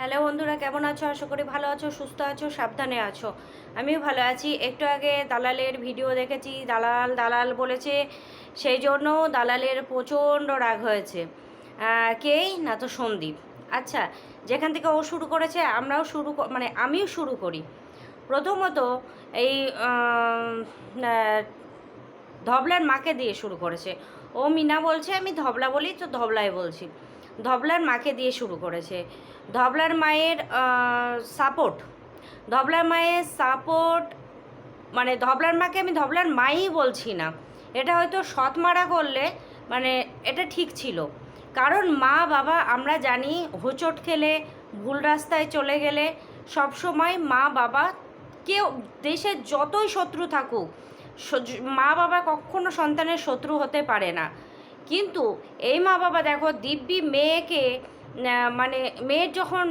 Hello বন্ধুরা, কেমন আছো? আশা করি ভালো আছো, সুস্থ আছো, সাবধানে আছো। আমিও ভালো আছি। একটু আগে দালালের ভিডিও দেখেছি। দালাল দালাল বলেছে, সেই জন্য দালালের প্রচণ্ড রাগ হয়েছে। কেই না তো সন্দীপ। আচ্ছা, যেখান থেকে ও শুরু করেছে আমরাও মানে আমিও শুরু করি। প্রথমত এই ধবলার মাকে দিয়ে শুরু করেছে। ও মিনা বলছে আমি ধবলা বলি, তো ধবলাই বলছি। ধবলার মাকে দিয়ে শুরু করেছে। ধবলার মায়ের সাপোর্ট, ধবলার মায়ের সাপোর্ট, মানে ধবলার মাকে আমি ধবলার মাই বলছি না, এটা হয়তো সৎমারা করলে মানে এটা ঠিক ছিল। কারণ মা বাবা আমরা জানি হোঁচট খেলে ভুল রাস্তায় চলে গেলে সবসময় মা বাবা, কেউ দেশের যতই শত্রু থাকুক, মা বাবা কখনো সন্তানের শত্রু হতে পারে না। কিন্তু এই মা বাবা দেখো, দিব্যি মেয়েকে মানে মেয়ের যখন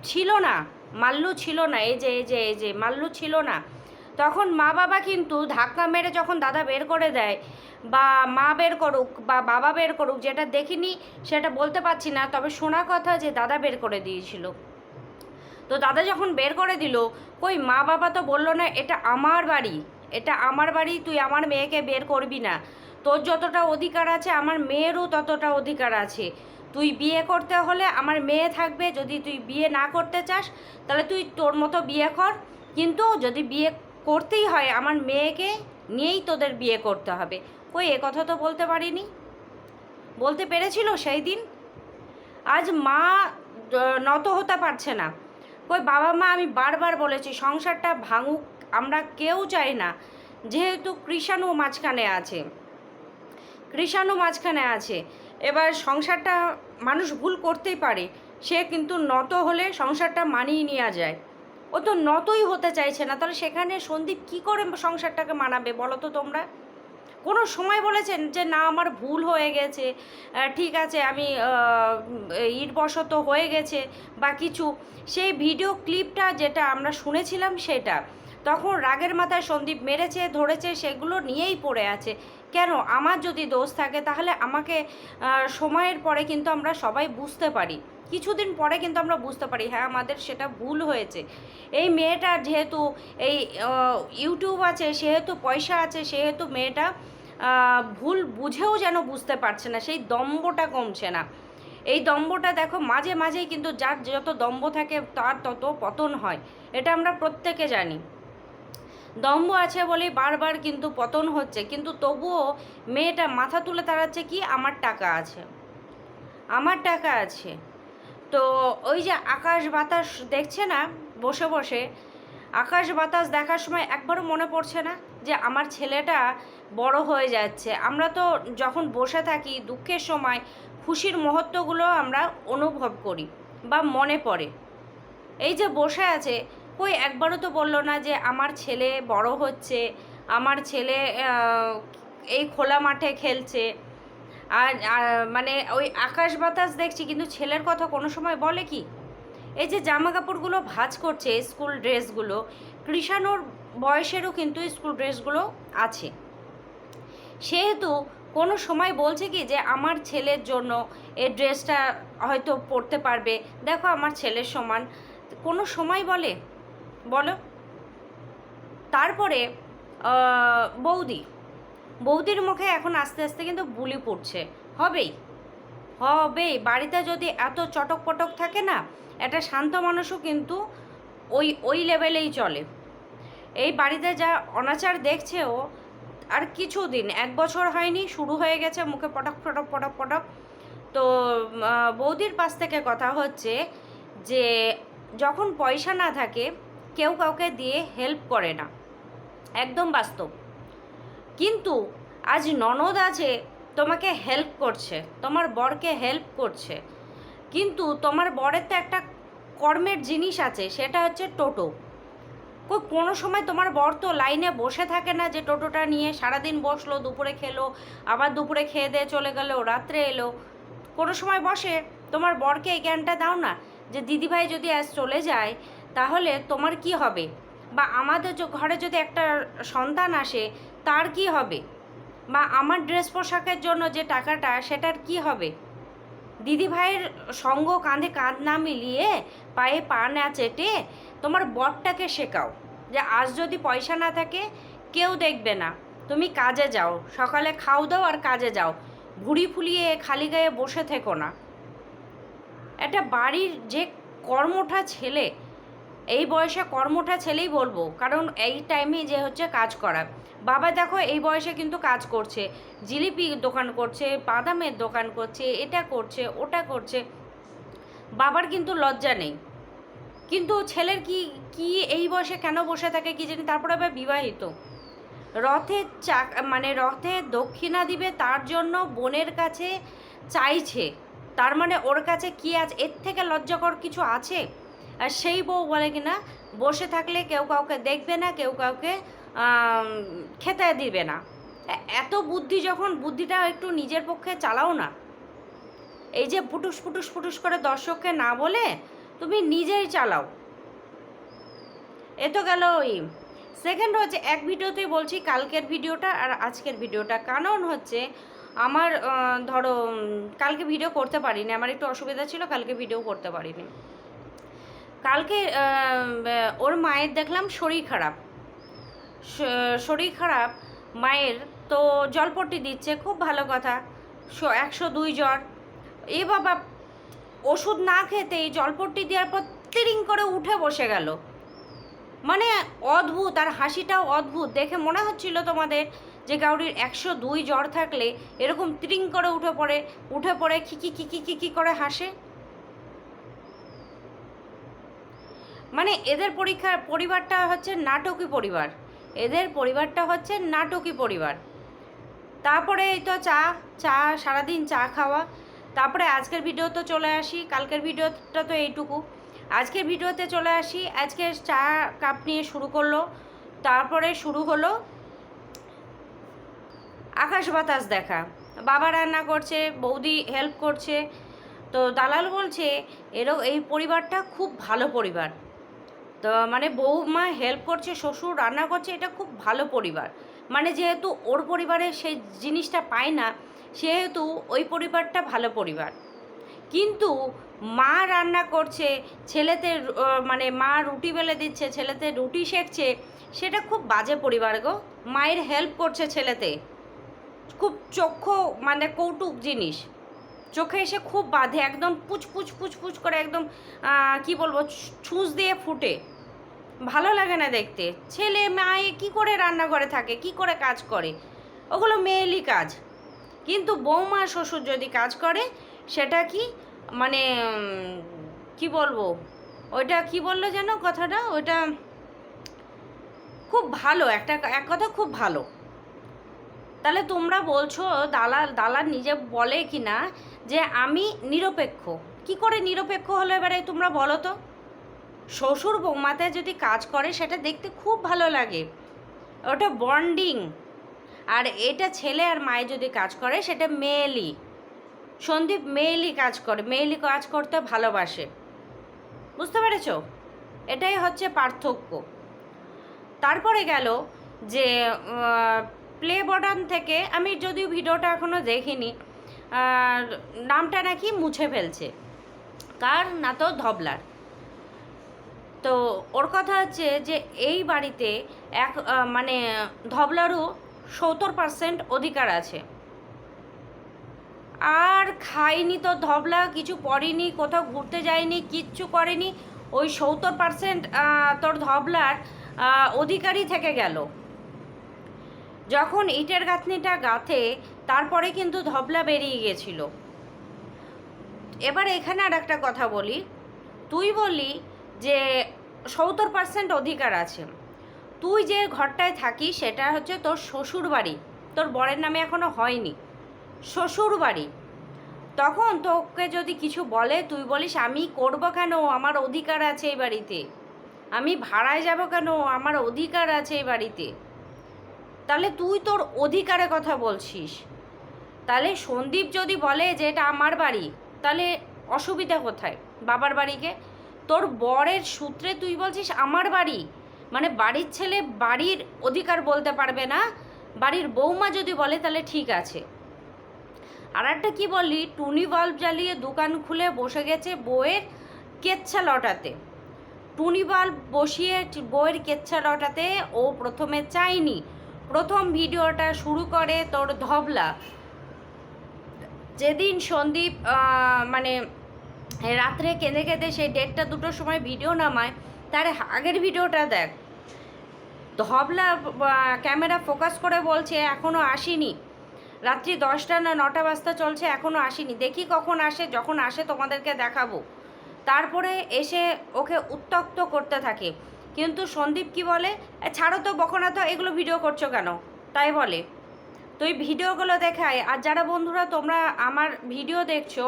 ছিল না, মাল্লু ছিল না, এই যে মাল্লু ছিল না, তখন মা বাবা কিন্তু ধাক্কা মেরে যখন দাদা বের করে দেয়, বা মা বের করুক বা বাবা বের করুক, যেটা দেখিনি সেটা বলতে পারছি না, তবে শোনা কথা যে দাদা বের করে দিয়েছিল। তো দাদা যখন বের করে দিল, কই মা বাবা তো বললো না এটা আমার বাড়ি, এটা আমার বাড়ি, তুই আমার মেয়েকে বের করবি না, তোর যতটা অধিকার আছে আমার মেয়েরও ততটা অধিকার আছে, তুই বিয়ে করতে হলে আমার মেয়ে থাকবে, যদি তুই বিয়ে না করতে চাস তাহলে তুই তোর মতো বিয়ে কর, কিন্তু যদি বিয়ে করতেই হয় আমার মেয়েকে নিয়েই তোদের বিয়ে করতে হবে। কই এ কথা তো বলতে পারিনি, বলতে পেরেছিল সেই দিন? আজ মা নত হতে পারছে না। কই বাবা মা, আমি বারবার বলেছি সংসারটা ভাঙুক আমরা কেউ চাই না, যেহেতু কৃষাণু মাঝখানে আছে, কৃষাণু মাঝখানে আছে। এবার সংসারটা মানুষ ভুল করতেই পারে, সে কিন্তু নত হলে সংসারটা মানিয়ে নেওয়া যায়। ও তো নতই হতে চাইছে না, তাহলে সেখানে সন্দীপ কী করে সংসারটাকে মানাবে বলো তো তোমরা? কোনো সময় বলেছেন যে না আমার ভুল হয়ে গেছে, ঠিক আছে আমি ইটবশত হয়ে গেছে বা কিছু? সেই ভিডিও ক্লিপটা যেটা আমরা শুনেছিলাম সেটা তখন রাগের মাথায় সন্দীপ মেরেছে ধরেছে, সেগুলো নিয়েই পড়ে আছে। কেন? আমার যদি দোষ থাকে তাহলে আমাকে সময়ের পরে কিন্তু আমরা সবাই বুঝতে পারি, কিছুদিন পরে কিন্তু আমরা বুঝতে পারি হ্যাঁ আমাদের সেটা ভুল হয়েছে। এই মেয়েটার যেহেতু এই ইউটিউব আছে, সেহেতু পয়সা আছে, সেহেতু মেয়েটা ভুল বুঝেও যেন বুঝতে পারছে না, সেই দম্ভটা কমছে না। এই দম্ভটা দেখো মাঝে মাঝেই কিন্তু যার যত দম্ভ থাকে তার তত পতন হয়, এটা আমরা প্রত্যেকে জানি। দম্ভ আছে বলেই বারবার কিন্তু পতন হচ্ছে, কিন্তু তবুও মেয়েটা মাথা তুলে দাঁড়াচ্ছে কি আমার টাকা আছে, আমার টাকা আছে। তো ওই যে আকাশ বাতাস দেখছে না বসে বসে, আকাশ বাতাস দেখার সময় একবারও মনে পড়ছে না যে আমার ছেলেটা বড় হয়ে যাচ্ছে? আমরা তো যখন বসে থাকি দুঃখের সময় খুশির মুহূর্তগুলো আমরা অনুভব করি বা মনে পড়ে। এই যে বসে আছে, কই একবারও তো বললো না যে আমার ছেলে বড় হচ্ছে, আমার ছেলে এই খোলা মাঠে খেলছে। আর মানে ওই আকাশ বাতাস দেখছি, কিন্তু ছেলের কথা কোনো সময় বলে কি? এই যে জামা কাপড়গুলো ভাঁজ করছে, স্কুল ড্রেসগুলো, কৃষাণুর বয়সেরও কিন্তু স্কুল ড্রেসগুলো আছে, সেহেতু কোনো সময় বলছে কি যে আমার ছেলের জন্য এই ড্রেসটা হয়তো পরতে পারবে, দেখো আমার ছেলের সমান? কোনো সময় বলে? বলো। তারপরে বৌদি, বৌদির মুখে এখন আস্তে আস্তে কিন্তু বুলি পড়ছে। হবেই, হবেই। বাড়িতে যদি এত চটক পটক থাকে না, একটা শান্ত মানুষও কিন্তু ওই ওই লেভেলেই চলে। এই বাড়িতে যা অনাচার দেখছে ও, আর কিছুদিন, 1 বছর হয়নি, শুরু হয়ে গেছে মুখে পটক পটক পটক পটক। তো বৌদির পাশ থেকে কথা হচ্ছে যে যখন পয়সা না থাকে কেউ কাউকে দিয়ে হেল্প করে না, একদম বাস্তব। কিন্তু আজ ননদ আছে, তোমাকে হেল্প করছে, তোমার বরকে হেল্প করছে, কিন্তু তোমার বরের তো একটা কর্মের জিনিস আছে, সেটা হচ্ছে টোটো। কোনো সময় তোমার বর তো লাইনে বসে থাকে না যে টোটোটা নিয়ে সারাদিন বসলো, দুপুরে খেলো, আবার দুপুরে খেয়ে দিয়ে চলে গেলো, রাত্রে এলো, কোনো সময় বসে? তোমার বরকে এই জ্ঞানটা দাও না যে দিদিভাই যদি আজ চলে যায় তাহলে তোমার কি হবে, বা আমাদের ঘরে যদি একটা সন্তান আসে তার কি হবে, বা আমার ড্রেস পোশাকের জন্য যে টাকাটা সেটার কি হবে? দিদিভাইয়ের সঙ্গ কাঁধে কাঁধ না মিলিয়ে পায়ে পা না চেটে তোমার বরটাকে শেখাও যে আজ যদি পয়সা না থাকে কেউ দেখবে না, তুমি কাজে যাও, সকালে খাও দাও আর কাজে যাও, ভুঁড়ি ফুলিয়ে খালি গায়ে বসে থেকো না। একটা বাড়ির যে কর্মঠা ছেলে, এই বয়সে কর্মঠা ছেলেই বলবো, কারণ এই টাইমে যে হচ্ছে কাজ করা। বাবা দেখো এই বয়সে কিন্তু কাজ করছে, জিলিপি দোকান করছে, বাদামের দোকান করছে, এটা করছে ওটা করছে, বাবার কিন্তু লজ্জা নেই। কিন্তু ছেলের কি কি এই বয়সে কেন বসে থাকে কি জানি। তারপরে আবার বিবাহিত, রথে মানে রথে দক্ষিণা দিবে তার জন্য বোনের কাছে চাইছে, তার মানে ওর কাছে কি আছে, এর থেকে লজ্জাকর কিছু আছে? আর সেই বউ বলে কিনা বসে থাকলে কেউ কাউকে দেখবে না, কেউ কাউকে খেতে দিবে না। এত বুদ্ধি যখন, বুদ্ধিটা একটু নিজের পক্ষে চালাও না। এই যে ফুটুস ফুটুস ফুটুস করে দর্শককে না বলে তুমি নিজেই চালাও। এ তো গেল ওই। সেকেন্ড হচ্ছে, এক ভিডিওতেই বলছি কালকের ভিডিওটা আর আজকের ভিডিওটা, কারণ হচ্ছে আমার ধরো কালকে ভিডিও করতে পারিনি, আমার একটু অসুবিধা ছিল, কালকে ভিডিও করতে পারিনি। কালকে ওর মায়ের দেখলাম শরীর খারাপ, মায়ের তো জলপট্টি দিচ্ছে, খুব ভালো কথা, 102 জ্বর। এ বাবা, ওষুধ না খেতেই জলপট্টি দেওয়ার পর তিরিং করে উঠে বসে গেল, মানে অদ্ভুত। আর হাসিটাও অদ্ভুত, দেখে মনে হচ্ছিল তোমাদের যে কাউরির 102 জ্বর থাকলে এরকম তিরিং করে উঠে পড়ে খিকি খিকি খিকি করে হাসে। মানে এদের পরিবারটা হচ্ছে নাটকী পরিবার, এদের পরিবারটা হচ্ছে নাটকী পরিবার। তারপরে এই তো চা সারাদিন চা খাওয়া। তারপরে আজকের ভিডিও তো চলে আসি, কালকের ভিডিওটা তো এইটুকু, আজকের ভিডিওতে চলে আসি। আজকে চা কাপ নিয়ে শুরু করলো, তারপরে শুরু হলো আকাশ বাতাস দেখা। বাবা রান্না করছে, বৌদি হেল্প করছে। তো দালাল বলছে এই পরিবারটা খুব ভালো পরিবার। তো মানে বৌমা হেল্প করছে, শ্বশুর রান্না করছে, এটা খুব ভালো পরিবার। মানে যেহেতু ওর পরিবারে সেই জিনিসটা পায় না, সেহেতু ওই পরিবারটা ভালো পরিবার। কিন্তু মা রান্না করছে, ছেলেতে মানে মা রুটি বেলে দিচ্ছে, ছেলেতে রুটি সেঁকছে, সেটা খুব বাজে পরিবার গো। মায়ের হেল্প করছে ছেলেতে, খুব চক্ষু মানে কৌতুক জিনিস, চোখে এসে খুব বাঁধে, একদম পুচ পুচ পুচ পুচ করে, একদম কি বলবো, ছুঁচ দিয়ে ফুটে, ভালো লাগে না দেখতে। ছেলে মায়ে কি করে রান্নাঘরে থাকে, কি করে কাজ করে, ওগুলো মেয়েলি কাজ। কিন্তু বৌমা শ্বশুর যদি কাজ করে, সেটা কি মানে কি বলবো, ওইটা কি বললো যেন কথাটা, ওইটা খুব ভালো, এক কথা খুব ভালো। তাহলে তোমরা বলছো দালাল নিজে বলে কি না যে আমি নিরপেক্ষ, কি করে নিরপেক্ষ হলো এবারে তোমরা বলো তো। শ্বশুর বৌমাতে যদি কাজ করে সেটা দেখতে খুব ভালো লাগে, ওটা বন্ডিং। আর এটা ছেলে আর মায়ে যদি কাজ করে সেটা মেয়েলি। সন্দীপ মেয়েলি কাজ করে, মেয়েলি কাজ করতে ভালোবাসে, বুঝতে পেরেছো? এটাই হচ্ছে পার্থক্য। তারপরে গেল যে প্লে বাটন থেকে, আমি যদিও ভিডিওটা এখনও দেখিনি, নামটা নাকি মুছে ফেলছে, কার না তো ধবলার। তো ওর কথা হচ্ছে যে এই বাড়িতে মানে ধবলারও 70% অধিকার আছে। আর খায়নি তো ধবলা, কিছু পড়েনি, কোথাও ঘুরতে যায়নি, কিচ্ছু করেনি, ওই 70% তোর ধবলার অধিকারই থেকে গেল। যখন ইটের গাঁথনিটা গাঁথে তারপরে কিন্তু ধবলা বেরিয়ে গেছিল। এবার এখানে আর একটা কথা বলি, তুই বললি যে 70% অধিকার আছে, তুই যে ঘরটায় থাকিস সেটা হচ্ছে তোর শ্বশুর বাড়ি, তোর বরের নামে এখনও হয়নি, শ্বশুর বাড়ি। তখন তোকে যদি কিছু বলে তুই বলিস আমি করব কেন, আমার অধিকার আছে এই বাড়িতে, আমি ভাড়ায় যাব কেন, আমার অধিকার আছে এই বাড়িতে। তাহলে তুই তোর অধিকারে কথা বলছিস। তাহলে সন্দীপ যদি বলে যে এটা আমার বাড়ি, তাহলে অসুবিধা কোথায়? বাবার বাড়িকে তোর বরের সূত্রে তুই বলছিস আমার বাড়ি, মানে বাড়ির ছেলে বাড়ির অধিকার বলতে পারবে না, বাড়ির বৌমা যদি বলে তাহলে ঠিক আছে। আর একটা কী বললি, টুনি বাল্ব জ্বালিয়ে দোকান খুলে বসে গেছে বউয়ের কেচ্ছা লটাতে, টুনি বাল্ব বসিয়ে বইয়ের কেচ্ছা লটাতে ও প্রথমে চায়নি। প্রথম ভিডিওটা শুরু করে তোর ধবলা। যেদিন সন্দীপ মানে রাত্রে কেঁদে কেঁদে সেই 1:30-2টোর সময় ভিডিও নামায়, তার আগের ভিডিওটা দেখ। ধবলা ক্যামেরা ফোকাস করে বলছে এখনও আসেনি, রাত্রি 10টা না 9টা বাজতে চলছে, এখনও আসেনি, দেখি কখন আসে, যখন আসে তোমাদেরকে দেখাবো। তারপরে এসে ওকে উত্ত্যক্ত করতে থাকে। কিন্তু সন্দীপ কি বলে, ছাড়ো তো, বকনা তো, এগুলো ভিডিও করছো কেন, তাই বলে। তো এই ভিডিওগুলো দেখায়। আর যারা বন্ধুরা তোমরা আমার ভিডিও দেখছো,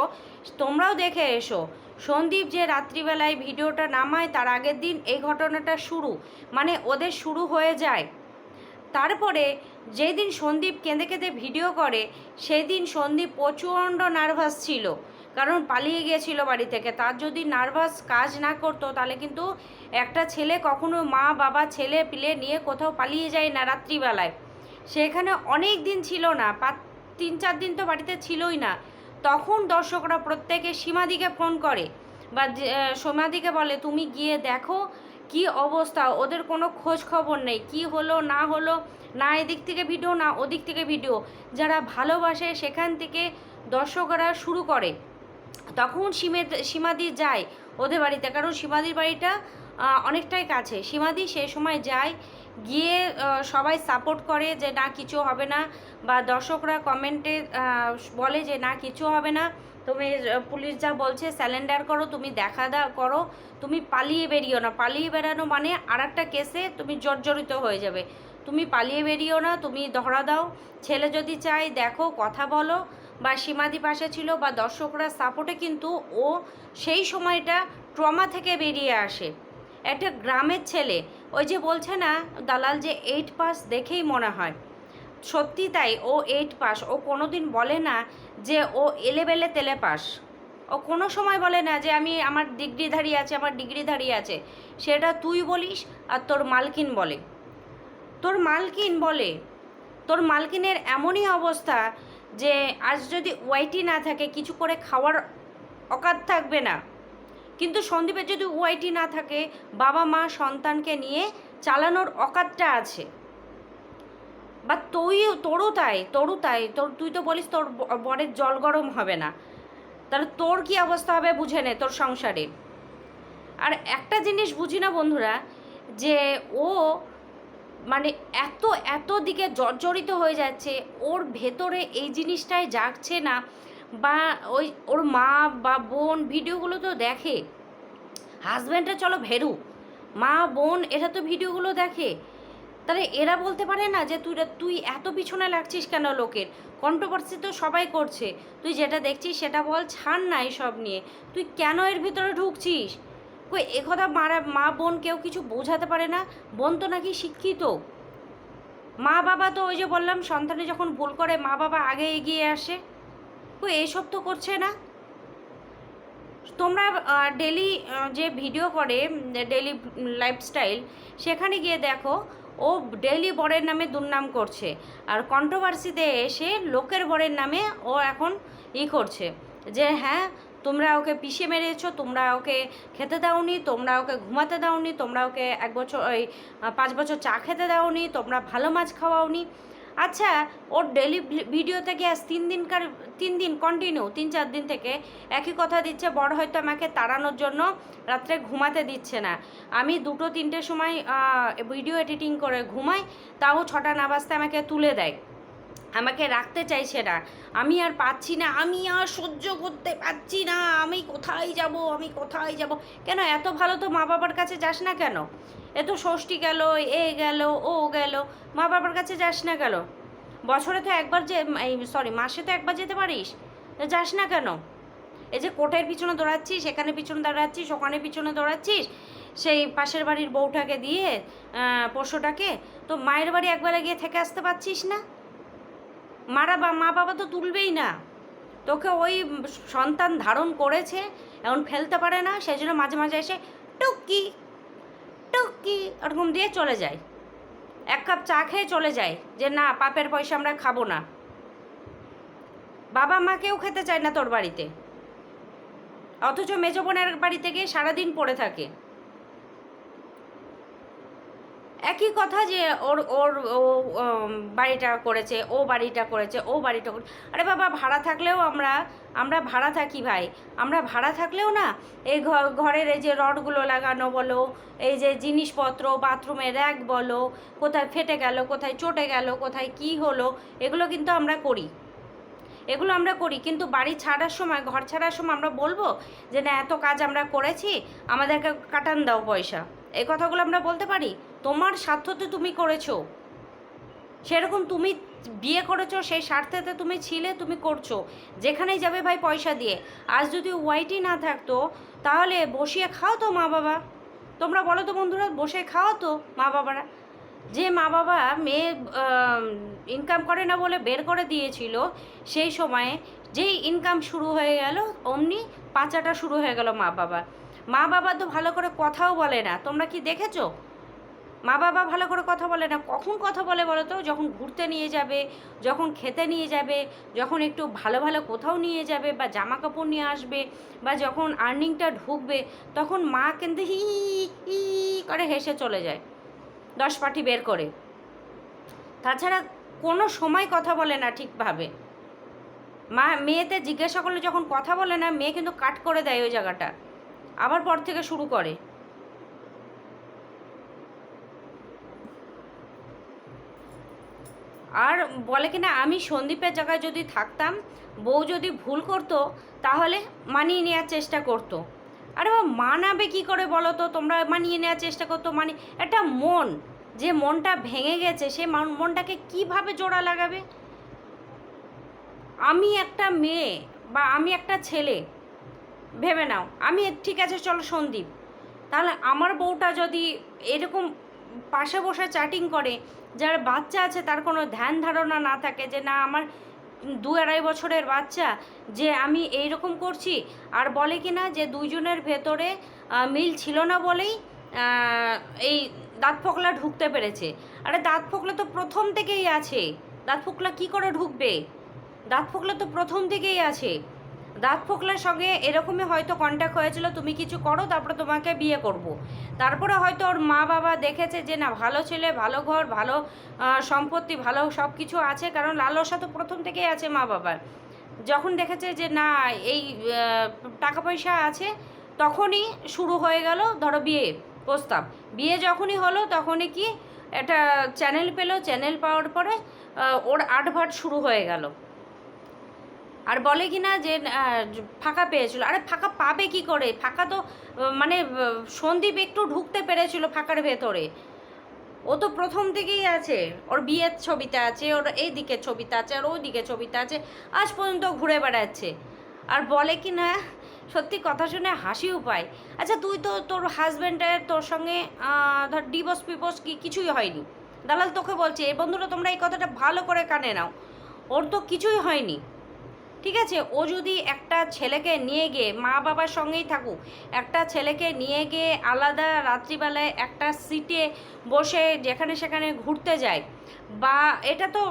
তোমরাও দেখে এসো। সন্দীপ যে রাত্রিবেলায় ভিডিওটা নামায়, তার আগের দিন এই ঘটনাটা শুরু, মানে ওদের শুরু হয়ে যায়। তারপরে যেই দিন সন্দীপ কেঁদে কেঁদে ভিডিও করে, সেই দিন সন্দীপ প্রচণ্ড নার্ভাস ছিল, কারণ পালিয়ে গিয়েছিল বাড়ি থেকে। তার যদি নার্ভাস কাজ না করতো, তাহলে কিন্তু একটা ছেলে কখনো মা বাবা ছেলে পিলে নিয়ে কোথাও পালিয়ে যায় না রাত্রিবেলায়। সেখানে অনেক দিন ছিল না, 3-4 দিন তো বাড়িতে ছিলই না। তখন দর্শকরা প্রত্যেকে সীমাদিকে ফোন করে বা সীমাদিকে বলে তুমি গিয়ে দেখো কি অবস্থা, ওদের কোনো খোঁজ খবর নেই, কি হলো না হলো, না এদিক থেকে ভিডিও না ওদিক থেকে ভিডিও। যারা ভালোবাসে সেখান থেকে দর্শকরা শুরু করে। তখন সীমাদি যায় ওদের বাড়িতে, কারণ সীমাদির বাড়িটা অনেকটাই কাছে। সীমাদি সেই সময় যায়, গিয়ে সবাই সাপোর্ট করে যে না কিছু হবে না, বা দর্শকরা কমেন্টে বলে যে না কিছু হবে না, তুমি পুলিশ যা বলছে স্যালেন্ডার করো, তুমি দেখা করো, তুমি পালিয়ে বেরিও না। পালিয়ে বেরানো মানে আর একটা কেসে তুমি জর্জরিত হয়ে যাবে। তুমি পালিয়ে বেরিও না, তুমি ধরা দাও, ছেলে যদি চাই দেখো, কথা বলো। বা সীমাদি পাশে ছিল, বা দর্শকরা সাপোর্টে কিন্তু ও সেই সময়টা ট্রমা থেকে বেরিয়ে আসে। একটা গ্রামের ছেলে, ওই যে বলছে না দালাল যে 8 পাস দেখেই মনে হয়, সত্যি তাই। ও 8 পাস, ও কোনো দিন বলে না যে ও এলেবেলে তেলে পাস। ও কোনো সময় বলে না যে আমি আমার ডিগ্রিধারী আছে, আমার ডিগ্রিধারী আছে। সেটা তুই বলিস আর তোর মালকিন বলে, তোর মালকিন বলে। তোর মালকিনের এমনই অবস্থা যে আজ যদি ওয়াইটি না থাকে, কিছু করে খাওয়ার অকাত থাকবে না। কিন্তু সন্দীপের যদি ওয়াইটি না থাকে, বাবা মা সন্তানকে নিয়ে চালানোর অকাতটা আছে। বা তোরও তাই, তুই তো বলিস তোর বরের জল গরম হবে না, তাহলে তোর কি অবস্থা হবে বুঝে নে তোর সংসারে। আর একটা জিনিস বুঝি না বন্ধুরা, যে ও মানে এত দিকে জর্জরিত হয়ে যাচ্ছে, ওর ভেতরে এই জিনিসটাই জাগছে না। বা ওর মা বা বোন ভিডিওগুলো তো দেখে, হাজব্যান্ডরা চলো ভেরু, মা বোন এরা তো ভিডিওগুলো দেখে। তাহলে এরা বলতে পারে না যে তুই এত পিছনে লাগছিস কেন লোকের? কন্ট্রোভার্সি তো সবাই করছে, তুই যেটা দেখছিস সেটা বল, ছাড় না এসব নিয়ে, তুই কেন এর ভিতরে ঢুকছিস? কই একথা মা বোন কেউ কিছু বোঝাতে পারে না? বোন তো নাকি শিক্ষিত, মা বাবা তো ওই যে বললাম, সন্তানে যখন ভুল করে মা বাবা আগে এগিয়ে আসে। কই এসব তো করছে না। তোমরা ডেলি যে ভিডিও করে, ডেলি লাইফস্টাইল, সেখানে গিয়ে দেখো ও ডেলি বরের নামে দুর্নাম করছে, আর কন্ট্রোভার্সিতে এসে লোকের বরের নামে ও এখন করছে যে হ্যাঁ তোমরা ওকে পিষে মেরেছো, তোমরা ওকে খেতে দাওনি, তোমরা ওকে ঘুমাতে দাওনি, তোমরা ওকে 5 বছর চা খেতে দাওনি, তোমরা ভালো মাছ খাওয়াওনি। আচ্ছা, ওর ডেলি ভিডিওতে গিয়ে 3 দিন কন্টিনিউ, 3-4 দিন থেকে একই কথা দিচ্ছে, বড় হয়তো আমাকে তাড়ানোর জন্য রাত্রে ঘুমাতে দিচ্ছে না। আমি 2-3টের সময় ভিডিও এডিটিং করে ঘুমাই, তাও 6টা না বাজতে আমাকে তুলে দেয়, আমাকে রাখতে চাইছে না। আমি আর পাচ্ছি না, আমি আর সহ্য করতে পারছি না, আমি কোথায় যাব। কেন এত ভালো তো মা বাবার কাছে যাস না কেন? এত ষষ্ঠী গেল, এ গেল, ও গেল, মা বাবার কাছে যাস না কেন? বছরে তো একবার মাসে তো একবার যেতে পারিস, যাস না কেন? এই যে কোর্টের পিছনে দৌড়াচ্ছিস, এখানে পিছনে দৌড়াচ্ছিস, ওখানে পিছনে দৌড়াচ্ছিস, সেই পাশের বাড়ির বউটাকে দিয়ে পোষ্যটাকে, তো মায়ের বাড়ি একবেলা গিয়ে থেকে আসতে পারছিস না? মা বাবা তো তুলবেই না তোকে, ওই সন্তান ধারণ করেছে এখন ফেলতে পারে না, সেই জন্য মাঝে মাঝে এসে টুকি ওরকম দিয়ে চলে যায়, 1 কাপ চা খেয়ে চলে যায়, যে না পাপের পয়সা আমরা খাবো না। বাবা মা কেউ খেতে চায় না তোর বাড়িতে, অথচ মেজো বোনের বাড়িতে গিয়ে সারাদিন পড়ে থাকে। একই কথা যে ওর ওর ও বাড়িটা করেছে, ও বাড়িটা করেছে, ও বাড়িটা করে। আরে বাবা, ভাড়া থাকলেও আমরা ভাড়া থাকি ভাই, আমরা ভাড়া থাকলেও না এই ঘরের এই যে রডগুলো লাগানো বলো, এই যে জিনিসপত্র বাথরুমের র্যাক বলো, কোথায় ফেটে গেল, কোথায় চটে গেল, কোথায় কি হলো, এগুলো কিন্তু আমরা করি, এগুলো আমরা করি। কিন্তু বাড়ি ছাড়ার সময়, ঘর ছাড়ার সময় আমরা বলবো যে না এত কাজ আমরা করেছি, আমাদেরকে কাটান দাও পয়সা, এই কথাগুলো আমরা বলতে পারি? তোমার স্বার্থতে তুমি করেছো, সেরকম তুমি বিয়ে করেছো, সেই স্বার্থেতে তুমি ছিলে, তুমি করছো, যেখানেই যাবে ভাই পয়সা দিয়ে। আজ যদি ওয়াইটি না থাকতো তাহলে বসিয়ে খাও তো মা বাবা, তোমরা বলো তো বন্ধুরা, বসে খাও তো মা বাবারা। যে মা বাবা মেয়ে ইনকাম করে না বলে বের করে দিয়েছিল, সেই সময়ে যেই ইনকাম শুরু হয়ে গেল অমনি পাচাটা শুরু হয়ে গেল মা বাবা। মা বাবা তো ভালো করে কথাও বলে না, তোমরা কি দেখেছো? মা বাবা ভালো করে কথা বলে না। কখন কথা বলে বলো তো? যখন ঘুরতে নিয়ে যাবে, যখন খেতে নিয়ে যাবে, যখন একটু ভালো ভালো কোথাও নিয়ে যাবে, বা জামা কাপড় নিয়ে আসবে, বা যখন আর্নিংটা ঢুকবে, তখন মা কিন্তু হি হি করে হেসে চলে যায় 10 পাটি বের করে। তাছাড়া কোনো সময় কথা বলে না ঠিকভাবে। মা মেয়েতে জিজ্ঞাসা করলে যখন কথা বলে না, মেয়ে কিন্তু কাট করে দেয় ওই জায়গাটা, আবার পর থেকে শুরু করে। আর বলে কিনা আমি সন্দীপের জায়গায় যদি থাকতাম, বউ যদি ভুল করতো তাহলে মানিয়ে নেওয়ার চেষ্টা করতো। আরে মানাবে কি করে বলো তো? তোমরা মানিয়ে নেওয়ার চেষ্টা করতো, মানে একটা মন, যে মনটা ভেঙে গেছে, সে মনটাকে কিভাবে জোড়া লাগাবে? আমি একটা মেয়ে বা আমি একটা ছেলে, ভেবে নাও, আমি ঠিক আছে চলো সন্দীপ, তাহলে আমার বউটা যদি এরকম পাশে বসে চ্যাটিং করে, যার বাচ্চা আছে তার কোনো ধ্যান ধারণা না থাকে যে না আমার 2-2.5 বছরের বাচ্চা, যে আমি এইরকম করছি, আর বলে কি না যে দুইজনের ভেতরে মিল ছিল না বলেই এই দাঁত ফোকলা ঢুকতে পেরেছে। আরে দাঁত ফোকলা তো প্রথম থেকেই আছে, দাঁত ফোকলা কী করে ঢুকবে? দাঁত ফোকলা তো প্রথম থেকেই আছে। দাঁত ফোকলার সঙ্গে এরকমই হয়তো কন্ট্যাক্ট হয়েছিল, তুমি কিছু করো তারপরে তোমাকে বিয়ে করব। তারপরে হয়তো ওর মা বাবা দেখেছে যে না ভালো ছেলে, ভালো ঘর, ভালো সম্পত্তি, ভালো সব কিছু আছে, কারণ লালসা তো প্রথম থেকেই আছে মা বাবার। যখন দেখেছে যে না এই টাকা পয়সা আছে, তখনই শুরু হয়ে গেল ধরো বিয়ে প্রস্তাব। বিয়ে যখনই হলো তখনই কি একটা চ্যানেল পেলো, চ্যানেল পাওয়ার পরে ওর আটভাট শুরু হয়ে গেল। আর বলে কি না যে ফাঁকা পেয়েছিল। আরে ফাঁকা পাবে কি করে? ফাঁকা তো মানে সন্দীপ একটু ঢুকতে পেরেছিল ফাঁকার ভেতরে, ও তো প্রথম থেকেই আছে, ওর বিয়ের ছবিতে আছে, ওর এই দিকের ছবিতে আছে, আর ওই দিকে ছবিতে আছে, আজ পর্যন্ত ঘুরে বেড়াচ্ছে। আর বলে কি না, সত্যি কথা শুনে হাসিও পায়। আচ্ছা তুই তো তোর হাজব্যান্ডের তোর সঙ্গে ধর ডিভোর্স পিভোর্স কিছুই হয়নি, দালাল তোকে বলছে। এই বন্ধুরা তোমরা এই কথাটা ভালো করে কানে নাও, ওর তো কিছুই হয়নি, ঠিক আছে? ও যদি একটা ছেলেকে নিয়ে গিয়ে, মা বাবার সঙ্গেই থাকুক, একটা ছেলেকে নিয়ে গিয়ে আলাদা রাত্রিবেলায় একটা সিটে বসে যেখানে সেখানে ঘুরতে যায়, বা এটা তো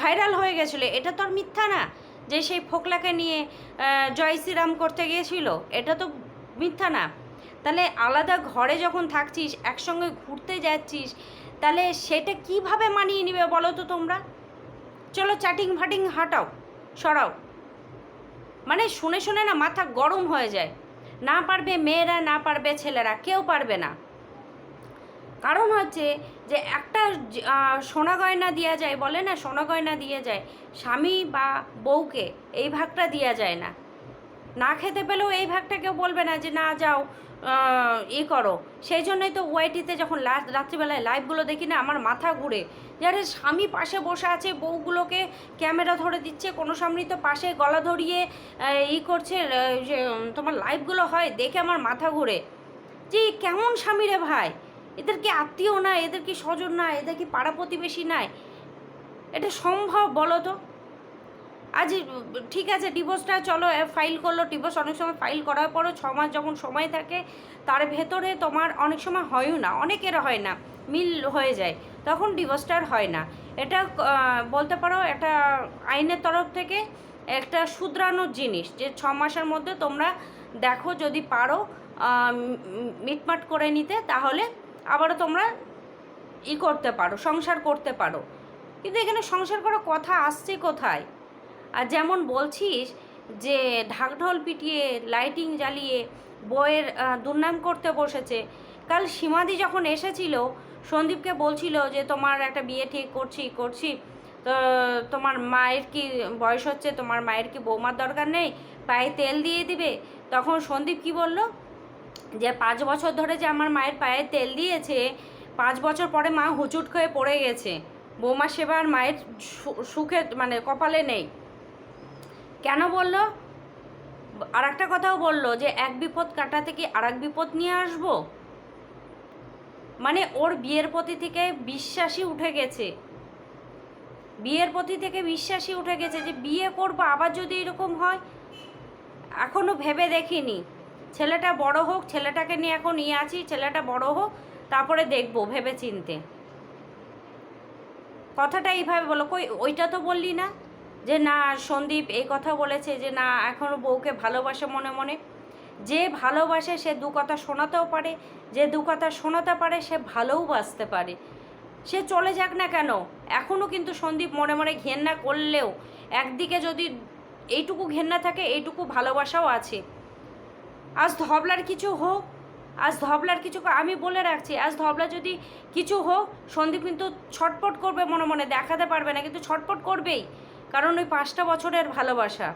ভাইরাল হয়ে গেছিলো, এটা তো আর মিথ্যা না যে সেই ফোকলাকে নিয়ে জয় শ্রীরাম করতে গিয়েছিল, এটা তো মিথ্যা না। তাহলে আলাদা ঘরে যখন থাকছিস, একসঙ্গে ঘুরতে যাচ্ছিস, তাহলে সেটা কিভাবে মানিয়ে নিবে বলো তো তোমরা? চলো চ্যাটিং ফাটিং হাটাও, সরাও। মানে শুনে শুনে না মাথা গরম হয়ে যায়। না পারবে মেয়েরা, না পারবে ছেলেরা, কেউ পারবে না। কারণ হচ্ছে যে একটা সোনা গয়না দেওয়া যায়, বলে না সোনা গয়না দিয়ে যায়, স্বামী বা বউকে এই ভাগটা দেওয়া যায় না। না খেতে পেলেও এই ভাগটা কেউ বলবে না যে না যাও করো। সেই জন্যই তো ওয়াইটিতে যখন রাত্রিবেলায় লাইভগুলো দেখি না, আমার মাথা ঘুরে, যারা স্বামী পাশে বসে আছে, বউগুলোকে ক্যামেরা ধরে দিচ্ছে, কোনো স্বামী তো পাশে গলা ধরিয়ে করছে, যে তোমার লাইভগুলো হয় দেখে আমার মাথা ঘুরে, যে কেমন স্বামী রে ভাই, এদের কি আত্মীয় না, এদের কি স্বজন না, এদের কি পাড়া প্রতিবেশী নাই? এটা সম্ভব বলো তো? আজ ঠিক আছে ডিভোর্সটা চলো ফাইল করলো, ডিভোর্স অনেক সময় ফাইল করার পরও 6 মাস যখন সময় থাকে, তার ভেতরে তোমার অনেক সময় হয়ও না, অনেকের হয় না, মিল হয়ে যায়, তখন ডিভোর্সটা আর হয় না। এটা বলতে পারো এটা আইনের তরফ থেকে একটা শুধরানোর জিনিস, যে 6 মাসের মধ্যে তোমরা দেখো যদি পারো মিটমাট করে নিতে, তাহলে আবারও তোমরা করতে পারো, সংসার করতে পারো। কিন্তু এখানে সংসার করার কথা আসছে কোথায়? আর যেমন বলছিস যে ঢাকঢোল পিটিয়ে লাইটিং জ্বালিয়ে বইয়ের দুর্নাম করতে বসেছে। কাল সীমাদি যখন এসেছিল সন্দীপকে বলছিল যে তোমার একটা বিয়ে ঠিক করছি, তো তোমার মায়ের কি বয়স হচ্ছে, তোমার মায়ের কি বৌমার দরকার নেই, পায়ে তেল দিয়ে দিবে। তখন সন্দীপ কি বলল, যে 5 বছর ধরে যে আমার মায়ের পায়ে তেল দিয়েছে, 5 বছর পরে মা হুচুট হয়ে পড়ে গেছে, বৌমা সেবা আর মায়ের সুখে মানে কপালে নেই। কেন বলল? আর একটা কথাও বললো যে এক বিপদ কাটাতে কি আর এক বিপদ নিয়ে আসবো। মানে ওর বিয়ের প্রতি থেকে বিশ্বাসই উঠে গেছে, যে বিয়ে করবো, আবার যদি এরকম হয়। এখনও ভেবে দেখিনি, ছেলেটা বড় হোক, ছেলেটাকে নিয়ে এখন আছি, ছেলেটা বড় হোক, তারপরে দেখবো ভেবে চিনতে। কথাটা এইভাবে বলো, কই ওইটা তো বললি না যে না সন্দীপ এই কথা বলেছে যে না এখনও বউকে ভালোবাসে মনে মনে। যে ভালোবাসে সে দু কথা শোনাতেও পারে, যে দু কথা শোনাতে পারে সে ভালোও বাসতে পারে। সে চলে যাক না কেন, এখনও কিন্তু সন্দীপ মনে মনে ঘেন্না করলেও একদিকে যদি এইটুকু ঘেন্না থাকে, এইটুকু ভালোবাসাও আছে। আজ ধবলার কিছু হোক, আমি বলে রাখছি, আজ ধবলা যদি কিছু হোক, সন্দীপ কিন্তু ছটপট করবে মনে মনে, দেখাতে পারবে না কিন্তু ছটপট করবেই, কারণ ওই 5টা বছরের ভালোবাসা।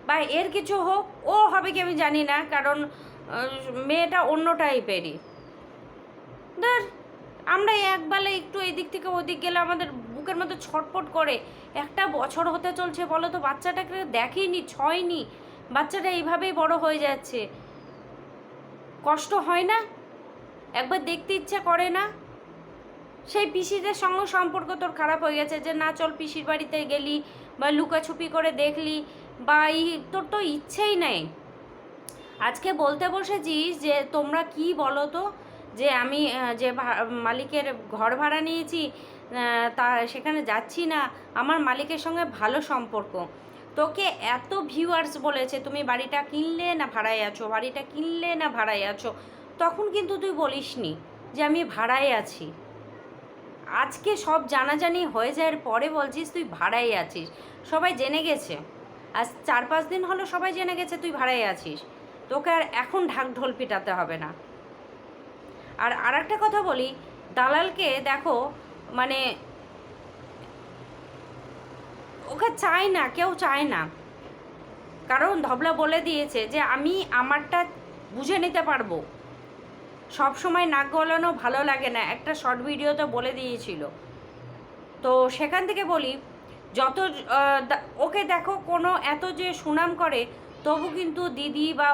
বা এর কিছু হোক, ও হবে কি আমি জানি না, কারণ মেয়েটা অন্য টাইপেরই। ধর আমরা একবেলা একটু এদিক থেকে ওদিক গেলে আমাদের বুকের মধ্যে ছটপট করে। একটা বছর হতে চলছে, বলো তো, বাচ্চাটাকে দেখিনি, ছয়নি, বাচ্চাটা এইভাবেই বড় হয়ে যাচ্ছে। কষ্ট হয় না? একবার দেখতে ইচ্ছা করে না? সেই পিসিদের সঙ্গে সম্পর্ক তোর খারাপ হয়ে গেছে, যে না চল পিসির বাড়িতে গেলি বা লুকাছুপি করে দেখলি, বা তোর তো ইচ্ছেই নেই। আজকে বলতে বসেছিস যে তোমরা কি বলো তো, যে আমি যে মালিকের ঘর ভাড়া নিয়েছি তা সেখানে যাচ্ছি না, আমার মালিকের সঙ্গে ভালো সম্পর্ক। তোকে এত ভিউয়ার্স বলেছে তুমি বাড়িটা কিনলে না ভাড়ায় আছো, বাড়িটা কিনলে না ভাড়ায় আছো, তখন কিন্তু তুই বলিসনি যে আমি ভাড়ায় আছি। আজকে সব জানাজানি হয়ে যাওয়ার পরে বলছিস তুই ভাড়ায় আছিস। সবাই জেনে গেছে, আজ 4-5 দিন হলো সবাই জেনে গেছে তুই ভাড়ায় আছিস। তোকে আর এখন ঢাকঢোল পিটাতে হবে না। আর একটা কথা বলি, দালালকে দেখো, মানে ওকে চায় না, কেউ চায় না, কারণ ধবলা বলে দিয়েছে যে আমি আমারটা বুঝে নিতে পারবো, সব সময় নাক গলানো ভালো লাগে না, একটা শর্ট ভিডিওতে বলে দিয়েছিল। তো সেখান থেকে বলি, যত ওকে দেখো কোনো এত যে সুনাম করে, তবু কিন্তু দিদি বা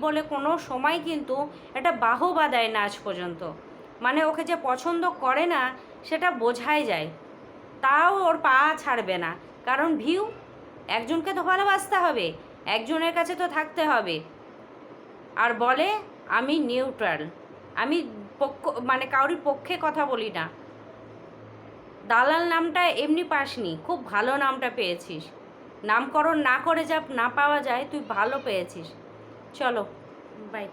বলে কোনো সময় কিন্তু একটা বাহবা দেয় না আজ পর্যন্ত। মানে ওকে যে পছন্দ করে না সেটা বোঝাই যায়, তাও ওর পা ছাড়বে না, কারণ ভিউ, একজনকে তো ভালোবাসতে হবে, একজনের কাছে তো থাকতে হবে। আর বলে আমি নিউট্রাল, আমি মানে কারোর পক্ষে কথা বলি না। দালাল নামটা এমনি পাসনি, খুব ভালো নামটা পেয়েছিস। নামকরণ না করে যা না পাওয়া যায়, তুই ভালো পেয়েছিস। চলো বাই।